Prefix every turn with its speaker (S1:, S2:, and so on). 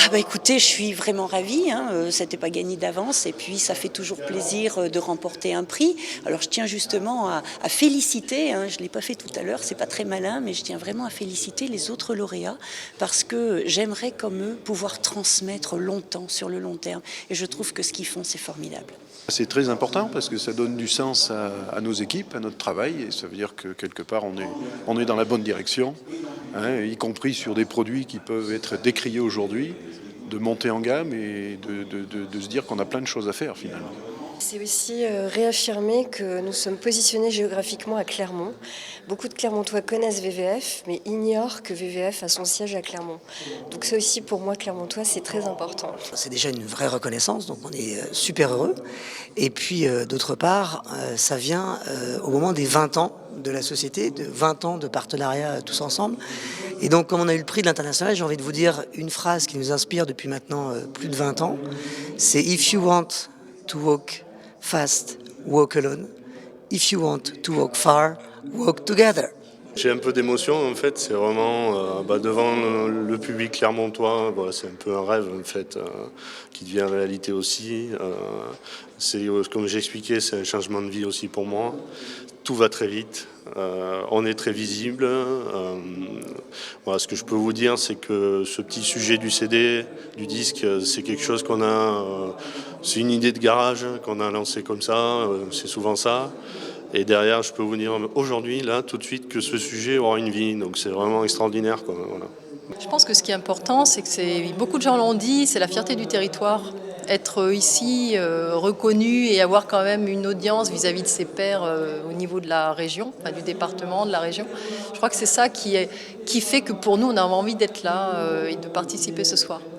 S1: Ah bah écoutez, je suis vraiment ravie, hein, c'était pas gagné d'avance et puis ça fait toujours plaisir de remporter un prix. Alors je tiens justement à féliciter, hein, je ne l'ai pas fait tout à l'heure, c'est pas très malin, mais je tiens vraiment à féliciter les autres lauréats parce que j'aimerais comme eux pouvoir transmettre longtemps, sur le long terme. Et je trouve que ce qu'ils font, c'est formidable.
S2: C'est très important parce que ça donne du sens à nos équipes, à notre travail, et ça veut dire que quelque part on est dans la bonne direction, hein, y compris sur des produits qui peuvent être décriés aujourd'hui, de monter en gamme et de se dire qu'on a plein de choses à faire finalement.
S3: C'est aussi réaffirmer que nous sommes positionnés géographiquement à Clermont. Beaucoup de Clermontois connaissent VVF, mais ignorent que VVF a son siège à Clermont. Donc ça aussi, pour moi, Clermontois, c'est très important.
S4: C'est déjà une vraie reconnaissance, donc on est super heureux. Et puis d'autre part, ça vient au moment des 20 ans de la société, de 20 ans de partenariat tous ensemble. Et donc comme on a eu le prix de l'international, j'ai envie de vous dire une phrase qui nous inspire depuis maintenant plus de 20 ans. C'est "If you want to walk fast, walk alone. If you want to walk far, walk together."
S5: J'ai un peu d'émotion en fait, c'est vraiment devant le public clermontois, voilà, c'est un peu un rêve en fait qui devient réalité aussi. C'est comme j'expliquais, c'est un changement de vie aussi pour moi. Tout va très vite, on est très visible. Voilà, ce que je peux vous dire, c'est que ce petit sujet du CD, du disque, c'est quelque chose qu'on a, c'est une idée de garage qu'on a lancée comme ça, c'est souvent ça. Et derrière, je peux vous dire aujourd'hui, là, tout de suite, que ce sujet aura une vie. Donc c'est vraiment extraordinaire, quoi. Voilà.
S6: Je pense que ce qui est important, c'est que beaucoup de gens l'ont dit, c'est la fierté du territoire. Être ici reconnu et avoir quand même une audience vis-à-vis de ses pairs au niveau de la région, enfin, du département, de la région. Je crois que c'est ça qui fait que pour nous, on a envie d'être là et de participer ce soir.